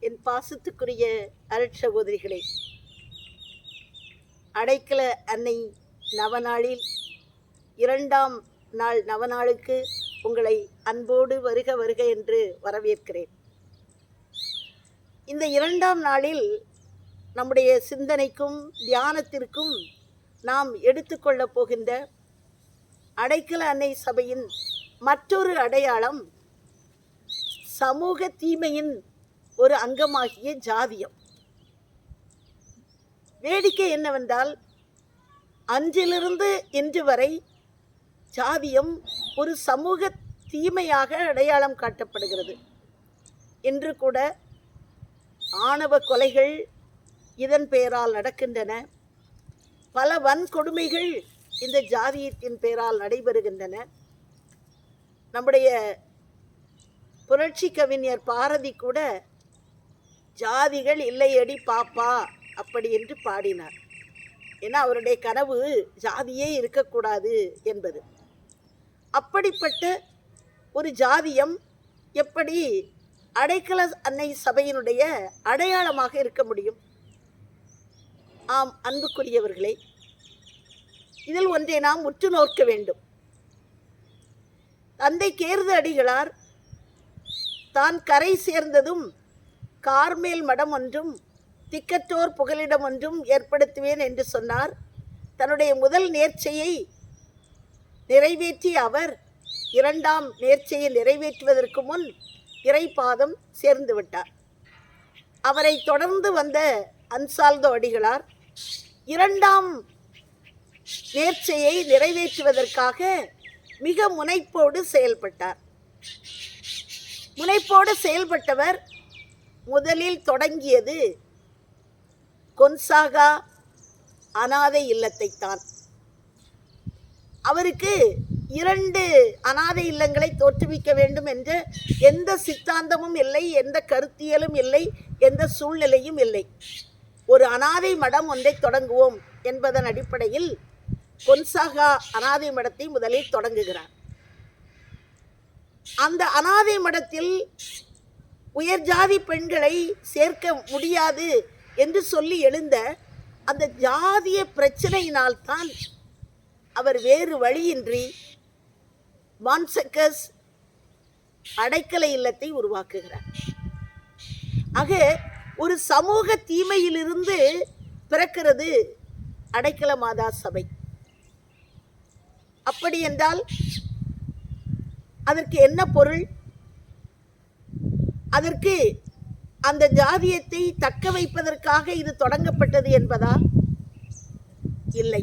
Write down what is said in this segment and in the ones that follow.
என் பாசத்துக்குரிய அருட்சகோதரிகளே, அடைக்கல அன்னை நவநாளில் 2ஆம் நாள் நவநாளுக்கு உங்களை அன்போடு வருக வருக என்று வரவேற்கிறேன். இந்த 2ஆம் நாளில் நம்முடைய சிந்தனைக்கும் தியானத்திற்கும் நாம் எடுத்துக்கொள்ளப் போகின்ற அடைக்கல அன்னை சபையின் மற்றொரு அடையாளம் சமூக தீமையின் ஒரு அங்கமாகிய ஜாதியம். வேடிக்கை என்னவென்றால், அன்றிலிருந்து இன்று வரை ஜாதியம் ஒரு சமூக தீமையாக அடையாளம் காட்டப்படுகிறது. இன்று கூட ஆணவ கொலைகள் இதன் பெயரால் நடக்கின்றன. பல வன்கொடுமைகள் இந்த ஜாதியத்தின் பெயரால் நடைபெறுகின்றன. நம்முடைய புரட்சி கவிஞர் பாரதி கூட ஜாதிகள் இல்லையடி பாப்பா அப்படி என்று பாடினார். ஏன்னா அவருடைய கனவு ஜாதியே இருக்கக்கூடாது என்பது. அப்படிப்பட்ட ஒரு ஜாதியம் எப்படி அடைக்கல அன்னை சபையினுடைய அடையாளமாக இருக்க முடியும்? ஆம் அன்புக்குரியவர்களே, இதில் ஒன்றை நாம் உற்று நோக்க வேண்டும். தந்தை கேர்து அடிகளார் தான் கரை சேர்ந்ததும் கார்மேல் மடம் ஒன்றும் திக்கற்றோர் புகலிடம் ஒன்றும் ஏற்படுத்துவேன் என்று சொன்னார். தன்னுடைய முதல் நேர்ச்சையை நிறைவேற்றிய அவர் 2ஆம் நேர்ச்சையை நிறைவேற்றுவதற்கு முன் இறைபாதம் சேர்ந்து விட்டார். அவரை தொடர்ந்து வந்த அன்சால்தோ அடிகளார் 2ஆம் நேர்ச்சையை நிறைவேற்றுவதற்காக மிக முனைப்போடு செயல்பட்டார். முனைப்போடு செயல்பட்டவர் முதலில் தொடங்கியது கொன்சாகா அனாதை இல்லத்தைத்தான். அவருக்கு 2 அனாதை இல்லங்களை தோற்றுவிக்க வேண்டும் என்ற எந்த சித்தாந்தமும் இல்லை, எந்த கருத்தியலும் இல்லை, எந்த சூழ்நிலையும் இல்லை. ஒரு அனாதை மடம் ஒன்றை தொடங்குவோம் என்பதன் அடிப்படையில் கொன்சாகா அனாதை மடத்தை முதலில் தொடங்குகிறார். அந்த அனாதை மடத்தில் உயர் ஜாதி பெண்களை சேர்க்க முடியாது என்று சொல்லி எழுந்த அந்த ஜாதிய பிரச்சனையினால்தான் அவர் வேறு வழியின்றி மான்செக்கஸ் அடைக்கல இல்லத்தை உருவாக்குகிறார். ஆக ஒரு சமூக தீமையிலிருந்து பிறக்கிறது அடைக்கல மாதா சபை. அப்படி என்றால் அதற்கு என்ன பொருள்? அதற்கு அந்த ஜாதியத்தை தக்க வைப்பதற்காக இது தொடங்கப்பட்டது என்பதா? இல்லை.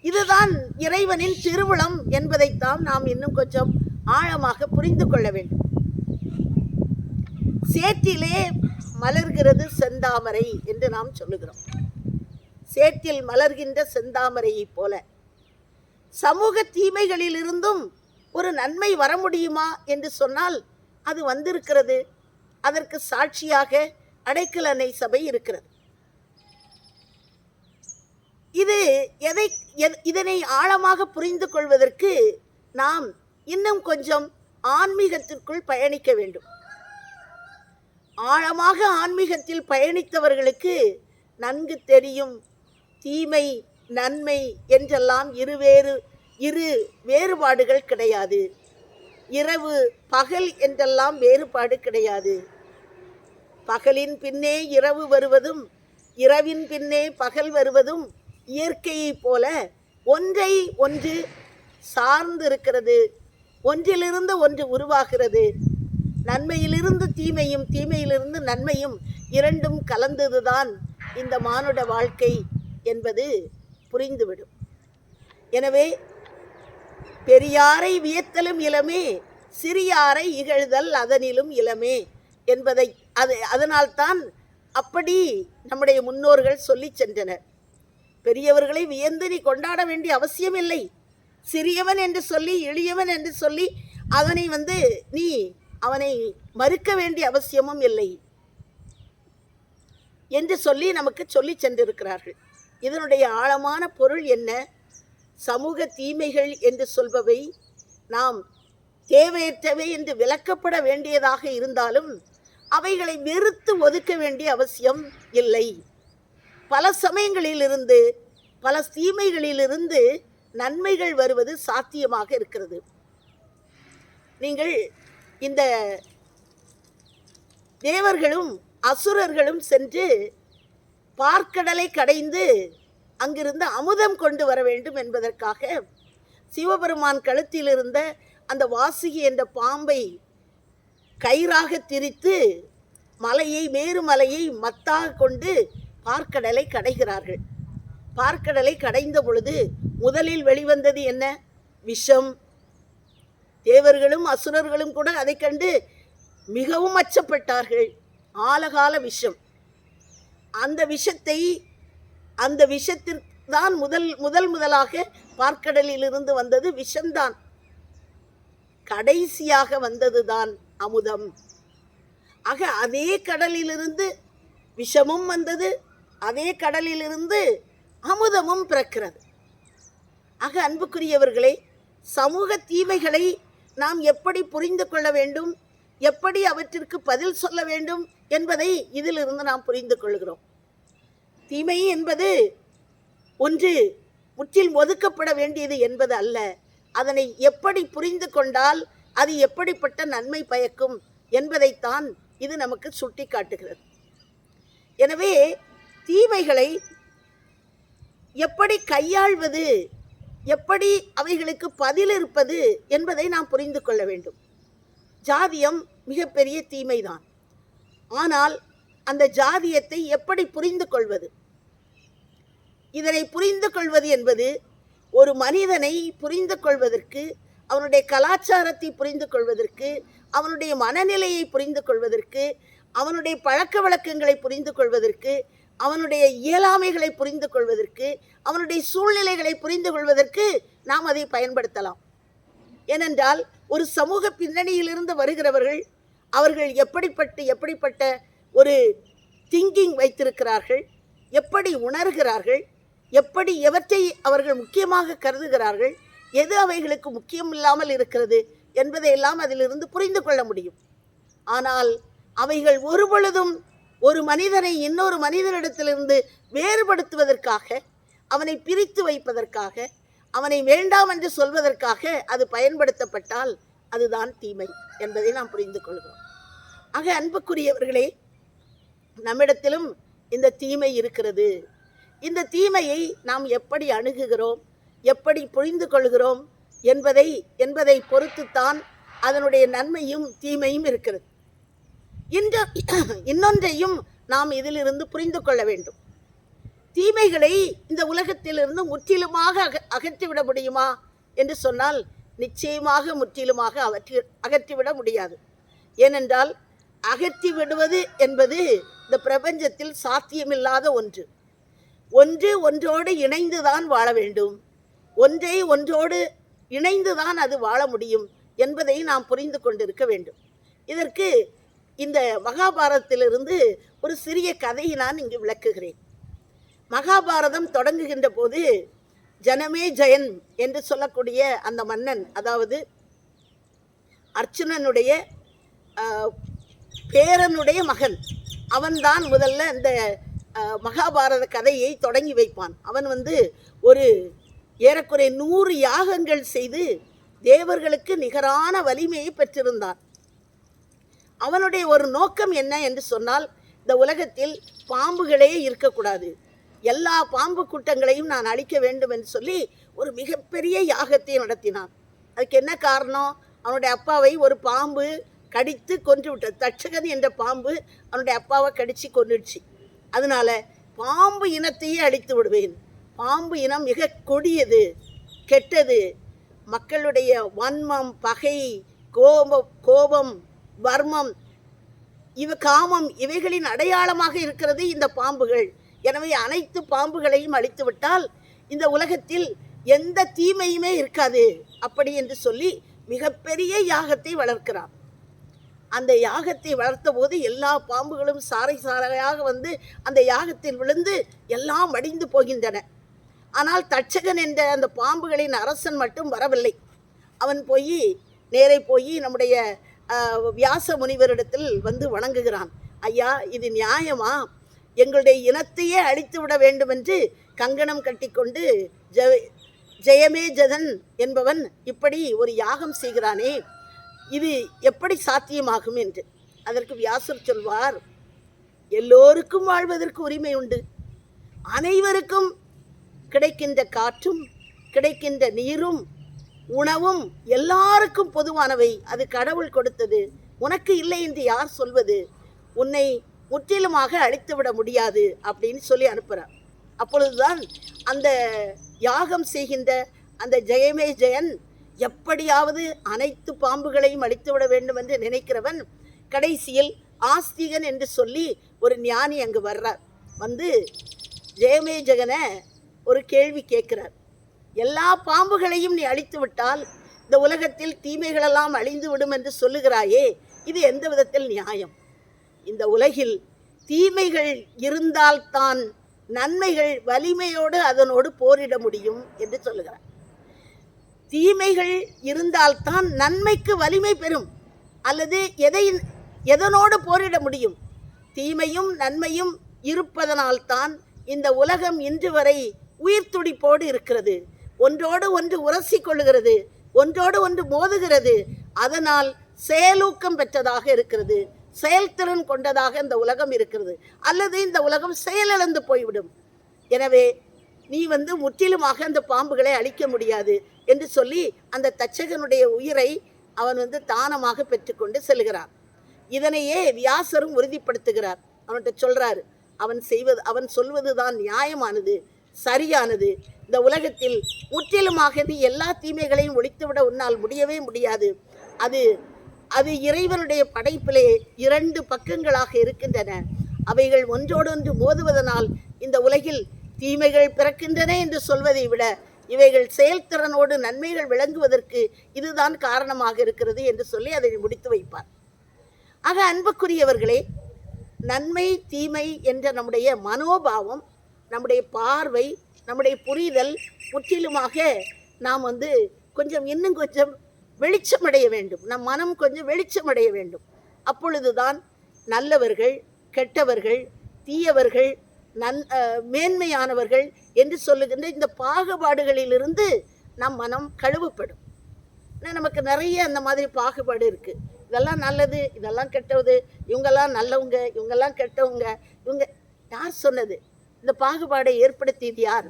இதுதான் இறைவனின் திருவுளம் என்பதைத்தான் நாம் இன்னும் கொஞ்சம் ஆழமாக புரிந்து கொள்ள வேண்டும். சேற்றிலே மலர்கிறது செந்தாமரை என்று நாம் சொல்லுகிறோம். சேற்றில் மலர்கின்ற செந்தாமரையை போல சமூக தீமைகளிலிருந்தும் ஒரு நன்மை வர முடியுமா என்று சொன்னால் அது வந்திருக்கிறது. அதற்கு சாட்சியாக அடைக்கல அன்னை சபை இருக்கிறது. இதனை ஆழமாக புரிந்து கொள்வதற்கு நாம் இன்னும் கொஞ்சம் ஆன்மீகத்திற்குள் பயணிக்க வேண்டும். ஆழமாக ஆன்மீகத்தில் பயணித்தவர்களுக்கு நன்கு தெரியும், தீமை நன்மை என்றெல்லாம் இரு வேறுபாடுகள் கிடையாது. இரவு பகல் என்றெல்லாம் வேறுபாடு கிடையாது. பகலின் பின்னே இரவு வருவதும் இரவின் பின்னே பகல் வருவதும் இயற்கையைப் போல ஒன்றை ஒன்று சார்ந்து இருக்கிறது. ஒன்றிலிருந்து ஒன்று உருவாகிறது. நன்மையிலிருந்து தீமையும் தீமையிலிருந்து நன்மையும் இரண்டும் கலந்ததுதான் இந்த மானுட வாழ்க்கை என்பது புரிந்துவிடும். எனவே பெரியாரை வியத்தலும் இளமே, சிறியாரை இகழ்தல் அதனிலும் இளமே என்பதை அதனால்தான் அப்படி நம்முடைய முன்னோர்கள் சொல்லி சென்றனர். பெரியவர்களை வியந்து நீ கொண்டாட வேண்டிய அவசியம் இல்லை. சிறியவன் என்று சொல்லி எளியவன் என்று சொல்லி நீ அவனை மறுக்க வேண்டிய அவசியமும் இல்லை என்று சொல்லி நமக்கு சொல்லி சென்றிருக்கிறார்கள். இதனுடைய ஆழமான பொருள் என்ன? சமூக தீமைகள் என்று சொல்பவை நாம் தேவையற்றவை என்று விளக்கப்பட வேண்டியதாக இருந்தாலும் அவைகளை வெறுத்து ஒதுக்க வேண்டிய அவசியம் இல்லை. பல சமயங்களிலிருந்து, பல தீமைகளிலிருந்து நன்மைகள் வருவது சாத்தியமாக இருக்கிறது. நீங்கள் இந்த தேவர்களும் அசுரர்களும் சென்று பார்க்கடலை கடைந்து அங்கிருந்து அமுதம் கொண்டு வர வேண்டும் என்பதற்காக சிவபெருமான் கழுத்தில் இருந்த அந்த வாசுகி என்ற பாம்பை கயிறாக திரித்து மலையை, மேருமலையை மத்தாக கொண்டு பார்க்கடலை கடைகிறார்கள். பார்க்கடலை கடைந்த பொழுது முதலில் வெளிவந்தது என்ன? விஷம். தேவர்களும் அசுரர்களும் கூட அதை கண்டு மிகவும் அச்சப்பட்டார்கள். ஆலகால விஷம். அந்த விஷத்தை, அந்த விஷத்திற்தான் முதலாக பார்க்கடலிலிருந்து வந்தது விஷம்தான். கடைசியாக வந்ததுதான் அமுதம். ஆக அதே கடலிலிருந்து விஷமும் வந்தது, அதே கடலிலிருந்து அமுதமும் பிறக்கிறது. ஆக அன்புக்குரியவர்களே, சமூக தீமைகளை நாம் எப்படி புரிந்து கொள்ள வேண்டும், எப்படி அவற்றிற்கு பதில் சொல்ல வேண்டும் என்பதை இதிலிருந்து நாம் புரிந்து கொள்கிறோம். தீமை என்பது ஒன்று முற்றிலும் ஒதுக்கப்பட வேண்டியது என்பது அல்ல. அதனை எப்படி புரிந்து கொண்டால் அது எப்படிப்பட்ட நன்மை பயக்கும் என்பதைத்தான் இது நமக்கு சுட்டி காட்டுகிறது. எனவே தீமைகளை எப்படி கையாள்வது, எப்படி அவைகளுக்கு பதில் இருப்பது என்பதை நாம் புரிந்து கொள்ள வேண்டும். ஜாதியம் மிகப்பெரிய தீமைதான். ஆனால் அந்த ஜாதியத்தை எப்படி புரிந்து கொள்வது? இதனை புரிந்து கொள்வது என்பது ஒரு மனிதனை புரிந்து கொள்வதற்கு, அவனுடைய கலாச்சாரத்தை புரிந்து கொள்வதற்கு, அவனுடைய மனநிலையை புரிந்து கொள்வதற்கு, அவனுடைய பழக்க வழக்கங்களை புரிந்து கொள்வதற்கு, அவனுடைய இயலாமைகளை புரிந்து கொள்வதற்கு, அவனுடைய சூழ்நிலைகளை புரிந்து கொள்வதற்கு நாம் அதை பயன்படுத்தலாம். ஏனென்றால் ஒரு சமூக பின்னணியிலிருந்து வருகிறவர்கள் அவர்கள் எப்படிப்பட்ட ஒரு திங்கிங் வைத்திருக்கிறார்கள், எப்படி உணர்கிறார்கள், எப்படி எவற்றை அவர்கள் முக்கியமாக கருதுகிறார்கள், எது அவைகளுக்கு முக்கியம் இல்லாமல் இருக்கிறது என்பதையெல்லாம் அதிலிருந்து புரிந்து கொள்ள முடியும். ஆனால் அவைகள் ஒருபொழுதும் ஒரு மனிதனை இன்னொரு மனிதனிடத்திலிருந்து வேறுபடுத்துவதற்காக, அவனை பிரித்து வைப்பதற்காக, அவனை வேண்டாம் என்று சொல்வதற்காக அது பயன்படுத்தப்பட்டால் அதுதான் தீமை என்பதை நாம் புரிந்து கொள்கிறோம். ஆக அன்புக்குரியவர்களே, நம்மிடத்திலும் இந்த தீமை இருக்கிறது. இந்த தீமையை நாம் எப்படி அணுகுகிறோம், எப்படி புரிந்து கொள்கிறோம் என்பதை பொறுத்துத்தான் அதனுடைய நன்மையும் தீமையும் இருக்கிறது. இன்னொன்றையும் நாம் இதிலிருந்து புரிந்து கொள்ள வேண்டும். தீமைகளை இந்த உலகத்திலிருந்து முற்றிலுமாக அகற்றிவிட முடியுமா என்று சொன்னால் நிச்சயமாக முற்றிலுமாக அகற்றிவிட முடியாது. ஏனென்றால் அகற்றி விடுவது என்பது இந்த பிரபஞ்சத்தில் சாத்தியமில்லாத ஒன்று. ஒன்றோடு இணைந்துதான் வாழ வேண்டும், ஒன்றோடு இணைந்துதான் அது வாழ முடியும் என்பதை நாம் புரிந்து கொண்டிருக்க வேண்டும். இதற்கு இந்த மகாபாரதத்திலிருந்து ஒரு சிறிய கதையை நான் இங்கு விளக்குகிறேன். மகாபாரதம் தொடங்குகின்ற போது ஜனமே ஜெயன் என்று சொல்லக்கூடிய அந்த மன்னன், அதாவது அர்ச்சுனனுடைய பேரனுடைய மகன், அவன்தான் முதல்ல இந்த மகாபாரத கதையை தொடங்கி வைப்பான். அவன் ஒரு ஏறக்குறைய 100 யாகங்கள் செய்து தேவர்களுக்கு நிகரான வலிமையை பெற்றிருந்தான். அவனுடைய ஒரு நோக்கம் என்ன என்று சொன்னால், இந்த உலகத்தில் பாம்புகளே இருக்கக்கூடாது, எல்லா பாம்பு கூட்டங்களையும் நான் அழிக்க வேண்டும் என்று சொல்லி ஒரு மிகப்பெரிய யாகத்தை நடத்தினான். அதுக்கு என்ன காரணம்? அவனுடைய அப்பாவை ஒரு பாம்பு கடித்து கொன்று விட்டது. தட்சகன் என்ற பாம்பு அவனுடைய அப்பாவை கடித்து கொன்றுடுச்சு. அதனால பாம்பு இனத்தையே அழித்து விடுவேன். பாம்பு இனம் மிக கொடியது, கெட்டது. மக்களுடைய வன்மம், பகை, கோபம், வர்மம், காமம் இவைகளின் அடையாளமாக இருக்கிறது இந்த பாம்புகள். எனவே அனைத்து பாம்புகளையும் அழித்து விட்டால் இந்த உலகத்தில் எந்த தீமையுமே இருக்காது அப்படி என்று சொல்லி மிகப்பெரிய யாகத்தை வளர்க்கிறான். அந்த யாகத்தை வளர்த்த போது எல்லா பாம்புகளும் சாரையாக அந்த யாகத்தில் விழுந்து எல்லாம் மடிந்து போகின்றன. ஆனால் தட்சகன் என்ற அந்த பாம்புகளின் அரசன் மட்டும் வரவில்லை. அவன் நேரே போய் நம்முடைய வியாச முனிவரிடத்தில் வந்து வணங்குகிறான். ஐயா, இது நியாயமா? எங்களுடைய இனத்தையே அழித்து விட வேண்டும் என்று கங்கணம் கட்டிக்கொண்டு ஜெயமேஜதன் என்பவன் இப்படி ஒரு யாகம் செய்கிறானே, இது எப்படி சாத்தியமாகும் என்று. அதற்கு வியாசர் சொல்வார், எல்லோருக்கும் வாழ்வதற்கு உரிமை உண்டு. அனைவருக்கும் கிடைக்கின்ற காற்றும் கிடைக்கின்ற நீரும் உணவும் எல்லாருக்கும் பொதுவானவை. அது கடவுள் கொடுத்தது. உனக்கு இல்லை என்று யார் சொல்வது? உன்னை முற்றிலுமாக அழித்துவிட முடியாது அப்படின்னு சொல்லி அனுப்புகிறார். அப்பொழுதுதான் அந்த யாகம் செய்கின்ற அந்த ஜெயன் எப்படியாவது அனைத்து பாம்புகளையும் அழித்துவிட வேண்டும் என்று நினைக்கிறவன் கடைசியில் ஆஸ்திகன் என்று சொல்லி ஒரு ஞானி அங்கு வர்றார். வந்து ஜெயனை ஒரு கேள்வி கேட்கிறார். எல்லா பாம்புகளையும் நீ அழித்து விட்டால் இந்த உலகத்தில் தீமைகளெல்லாம் அழிந்து விடும் என்று சொல்லுகிறாயே, இது எந்த விதத்தில் நியாயம்? இந்த உலகில் தீமைகள் இருந்தால்தான் நன்மைகள் வலிமையோடு அதனோடு போரிட முடியும் என்று சொல்லுகிறார். தீமைகள் இருந்தால்தான் நன்மைக்கு வலிமை பெறும், அல்லது எதனோடு போரிட முடியும்? தீமையும் நன்மையும் இருப்பதனால்தான் இந்த உலகம் இன்று வரை உயிர் துடிப்போடு இருக்கிறது. ஒன்றோடு ஒன்று உரசி கொள்ளுகிறது, ஒன்றோடு ஒன்று மோதுகிறது. அதனால் செயலூக்கம் பெற்றதாக இருக்கிறது, செயல்திறன் கொண்டதாக இந்த உலகம் இருக்கிறது. அல்லது இந்த உலகம் செயலிழந்து போய்விடும். எனவே நீ முற்றிலுமாக அந்த பாம்புகளை அழிக்க முடியாது என்று சொல்லி அந்த தச்சகனுடைய உயிரை அவன் தானமாக பெற்றுக்கொண்டு செல்கிறான். இதனையே வியாசரும் உறுதிப்படுத்துகிறார். அவன்கிட்ட சொல்றாரு, அவன் சொல்வதுதான் நியாயமானது, சரியானது. இந்த உலகத்தில் முற்றிலுமாக நீ எல்லா தீமைகளையும் ஒழித்துவிட உன்னால் முடியவே முடியாது. அது இறைவனுடைய படைப்பிலே 2 பக்கங்களாக இருக்கின்றன. அவைகள் ஒன்றோடொன்று மோதுவதனால் இந்த உலகில் தீமைகள் பிறக்கின்றன என்று சொல்வதை விட இவைகள் செயல்திறனோடு நன்மைகள் விளங்குவதற்கு இதுதான் காரணமாக இருக்கிறது என்று சொல்லி அதை முடித்து வைப்பார். ஆக அன்புக்குரியவர்களே, நன்மை தீமை என்ற நம்முடைய மனோபாவம், நம்முடைய பார்வை, நம்முடைய புரிதல் முற்றிலுமாக நாம் இன்னும் கொஞ்சம் வெளிச்சமடைய வேண்டும். நம் மனம் கொஞ்சம் வெளிச்சமடைய வேண்டும். அப்பொழுதுதான் நல்லவர்கள், கெட்டவர்கள், தீயவர்கள், மேன்மையானவர்கள் என்று சொல்லுகின்ற இந்த பாகுபாடுகளிலிருந்து நம் மனம் கழுவப்படும். நமக்கு நிறைய அந்த மாதிரி பாகுபாடு இருக்குது. இதெல்லாம் நல்லது, இதெல்லாம் கெட்டது, இவங்கெல்லாம் நல்லவங்க, இவங்கெல்லாம் கெட்டவங்க. யார் சொன்னது? இந்த பாகுபாடை ஏற்படுத்தியது யார்?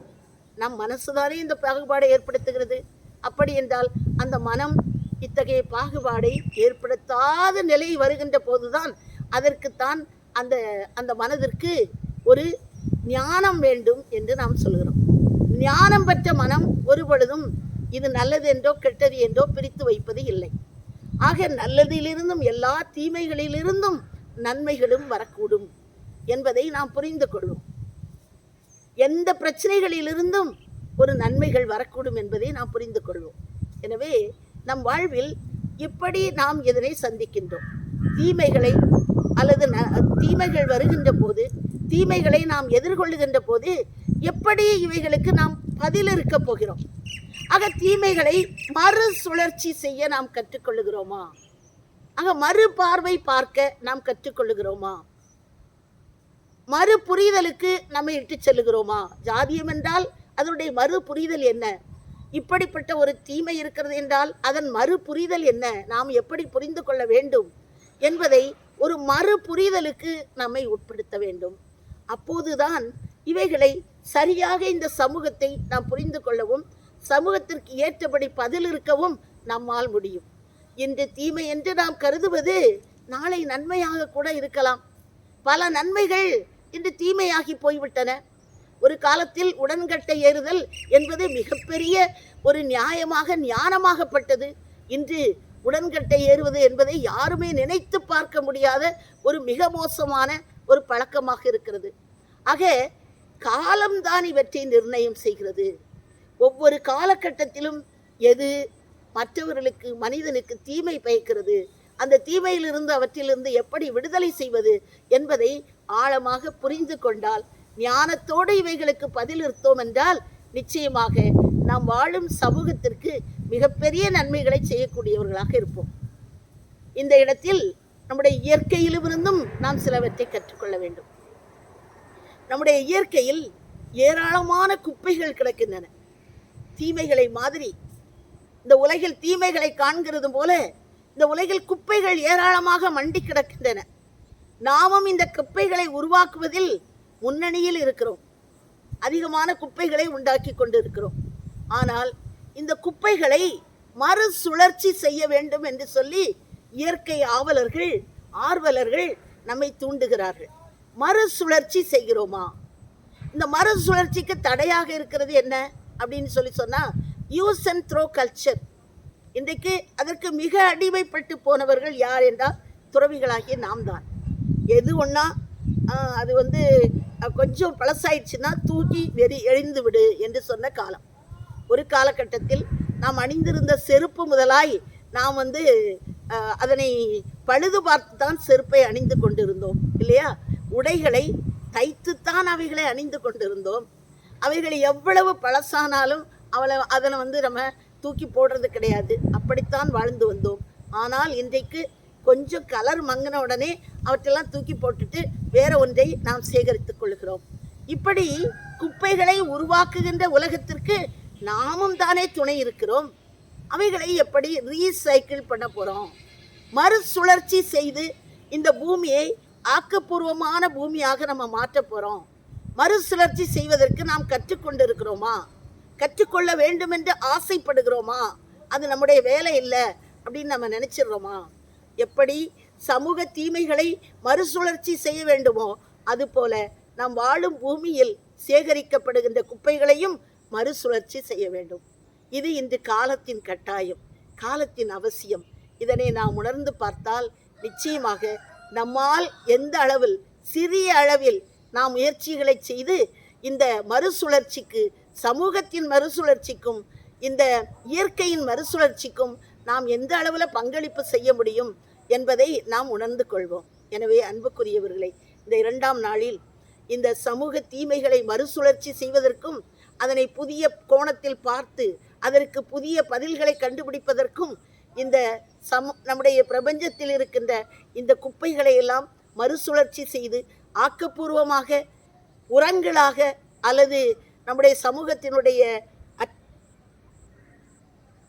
நம் மனசுதானே இந்த பாகுபாடை ஏற்படுத்துகிறது. அப்படி என்றால் அந்த மனம் இத்தகைய பாகுபாடை ஏற்படுத்தாத நிலை வருகின்ற போதுதான் அதற்குத்தான் அந்த மனதிற்கு ஒரு ஞானம் வேண்டும் என்று நாம் சொல்கிறோம். ஞானம் பெற்ற மனம் ஒருபொழுதும் இது நல்லது என்றோ கெட்டது என்றோ பிரித்து வைப்பது இல்லை. ஆக நல்லதிலிருந்தும் எல்லா தீமைகளிலிருந்தும் நன்மைகளும் வரக்கூடும் என்பதை நாம் புரிந்து கொள்வோம். எந்த பிரச்சனைகளிலிருந்தும் ஒரு நன்மைகள் வரக்கூடும் என்பதை நாம் புரிந்து கொள்வோம். எனவே நம் வாழ்வில் இப்படி நாம் இதனை சந்திக்கின்றோம். தீமைகளை அல்லது தீமைகள் வருகின்ற போது, தீமைகளை நாம் எதிர்கொள்ளுகின்ற போது எப்படி இவைகளுக்கு நாம் பதிலிருக்க போகிறோம்? ஆக தீமைகளை மறுசுழற்சி செய்ய நாம் கற்றுக்கொள்ளுகிறோமா? ஆக மறுபார்வை பார்க்க நாம் கற்றுக்கொள்ளுகிறோமா? மறு புரிதலுக்கு நம்ம இட்டு செல்லுகிறோமா? ஜாதியம் என்றால் அதனுடைய மறு புரிதல் என்ன? இப்படிப்பட்ட ஒரு தீமை இருக்கிறது என்றால் அதன் மறு புரிதல் என்ன? நாம் எப்படி புரிந்து கொள்ள வேண்டும் என்பதை ஒரு மறு புரிதலுக்கு நம்மை உட்படுத்த வேண்டும். அப்போதுதான் இவைகளை சரியாக இந்த சமூகத்தை நாம் புரிந்து கொள்ளவும், சமூகத்திற்கு ஏற்றபடி பதில் இருக்கவும் நம்மால் முடியும். இன்று தீமை என்று நாம் கருதுவது நாளை நன்மையாக கூட இருக்கலாம். பல நன்மைகள் இன்று தீமையாகி போய்விட்டன. ஒரு காலத்தில் உடன்கட்டை ஏறுதல் என்பது மிகப்பெரிய ஒரு நியாயமாக ஞானமாகப்பட்டது. இன்று உடன்கட்டை ஏறுவது என்பதை யாருமே நினைத்து பார்க்க முடியாத ஒரு மிக மோசமான ஒரு பழக்கமாக இருக்கிறது. ஆக காலம்தான் இவற்றை நிர்ணயம் செய்கிறது. ஒவ்வொரு காலகட்டத்திலும் எது மற்றவர்களுக்கு, மனிதனுக்கு தீமை பயக்கிறது, அந்த தீமையிலிருந்து அவற்றிலிருந்து எப்படி விடுதலை செய்வது என்பதை ஆழமாக புரிந்து கொண்டால், ஞானத்தோடு இவைகளுக்கு பதில் இருத்தோம் என்றால் நிச்சயமாக நாம் வாழும் சமூகத்திற்கு மிகப்பெரிய நன்மைகளை செய்யக்கூடியவர்களாக இருப்போம். இந்த இடத்தில் நம்முடைய இயற்கையிலிருந்தும் நாம் சிலவற்றை கற்றுக்கொள்ள வேண்டும். நம்முடைய இயற்கையில் ஏராளமான குப்பைகள் கிடக்கின்றன. தீமைகளை மாதிரி இந்த உலகில் தீமைகளை காண்கிறது போல இந்த உலகில் குப்பைகள் ஏராளமாக மண்டி கிடக்கின்றன. நாமும் இந்த குப்பைகளை உருவாக்குவதில் முன்னணியில் இருக்கிறோம். அதிகமான குப்பைகளை உண்டாக்கி கொண்டிருக்கிறோம். ஆனால் இந்த குப்பைகளை மறுசுழற்சி செய்ய வேண்டும் என்று சொல்லி இயற்கை ஆர்வலர்கள் நம்மை தூண்டுகிறார்கள். மறுசுழற்சி செய்கிறோமா? இந்த மறுசுழற்சிக்கு தடையாக இருக்கிறது என்ன அப்படின்னு சொன்னா யூஸ் அண்ட் த்ரோ கல்ச்சர். இன்றைக்கு அதற்கு மிக அடிமைப்பட்டு போனவர்கள் யார் என்றால் துறவிகளாகிய நாம் தான். எது ஒன்றா அது கொஞ்சம் பழசாயிடுச்சுன்னா தூக்கி எறிந்து விடு என்று சொன்ன காலம். ஒரு காலகட்டத்தில் நாம் அணிந்திருந்த செருப்பு முதலாய் நாம் அதனை பழுது பார்த்து தான் செருப்பை அணிந்து கொண்டிருந்தோம் இல்லையா? உடைகளை தைத்துத்தான் அவைகளை அணிந்து கொண்டிருந்தோம். அவைகளை எவ்வளவு பழசானாலும் அதனை நம்ம தூக்கி போடுறது கிடையாது. அப்படித்தான் வாழ்ந்து வந்தோம். ஆனால் இன்றைக்கு கொஞ்சம் கலர் மங்கின உடனே அவற்றெல்லாம் தூக்கி போட்டுட்டு வேற ஒன்றை நாம் சேகரித்துக் கொள்கிறோம். இப்படி குப்பைகளை உருவாக்குகின்ற உலகத்திற்கு நாமும் தானே துணை இருக்கிறோம். அவைகளை எப்படி ரீசைக்கிள் பண்ண போகிறோம்? மறுசுழற்சி செய்து இந்த பூமியை ஆக்கப்பூர்வமான பூமியாக நம்ம மாற்ற போகிறோம். மறுசுழற்சி செய்வதற்கு நாம் கற்றுக்கொண்டு இருக்கிறோமா? கற்றுக்கொள்ள வேண்டும் என்று ஆசைப்படுகிறோமா? அது நம்முடைய வேலை இல்லை அப்படின்னு நம்ம நினைச்சிடுறோமா? எப்படி சமூக தீமைகளை மறுசுழற்சி செய்ய வேண்டுமோ அதுபோல நாம் வாழும் பூமியில் சேகரிக்கப்படுகின்ற குப்பைகளையும் மறுசுழற்சி செய்ய வேண்டும். இது இன்று காலத்தின் கட்டாயம், காலத்தின் அவசியம். இதனை நாம் உணர்ந்து பார்த்தால் நிச்சயமாக நம்மால் எந்த அளவில் சிறிய அளவில் நாம் முயற்சிகளை செய்து இந்த மறுசுழற்சிக்கு, சமூகத்தின் மறுசுழற்சிக்கும் இந்த இயற்கையின் மறுசுழற்சிக்கும் நாம் எந்த அளவில் பங்களிப்பு செய்ய முடியும் என்பதை நாம் உணர்ந்து கொள்வோம். எனவே அன்புக்குரியவர்களை, இந்த 2ஆம் நாளில் இந்த சமூக தீமைகளை மறுசுழற்சி செய்வதற்கும் அதனை புதிய கோணத்தில் பார்த்து அதற்கு புதிய பதில்களை கண்டுபிடிப்பதற்கும் இந்த நம்முடைய பிரபஞ்சத்தில் இருக்கின்ற இந்த குப்பைகளை எல்லாம் மறுசுழற்சி செய்து ஆக்கப்பூர்வமாக உரங்களாக அல்லது நம்முடைய சமூகத்தினுடைய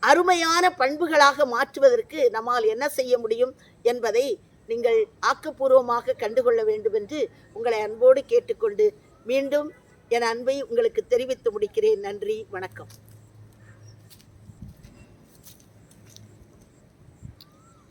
அருமையான பண்புகளாக மாற்றுவதற்கு நம்மால் என்ன செய்ய முடியும் என்பதை நீங்கள் ஆக்கப்பூர்வமாக கண்டுகொள்ள வேண்டும் என்று உங்களை அன்போடு கேட்டுக்கொண்டு மீண்டும் என் அன்பை உங்களுக்கு தெரிவித்து முடிக்கிறேன். நன்றி, வணக்கம்.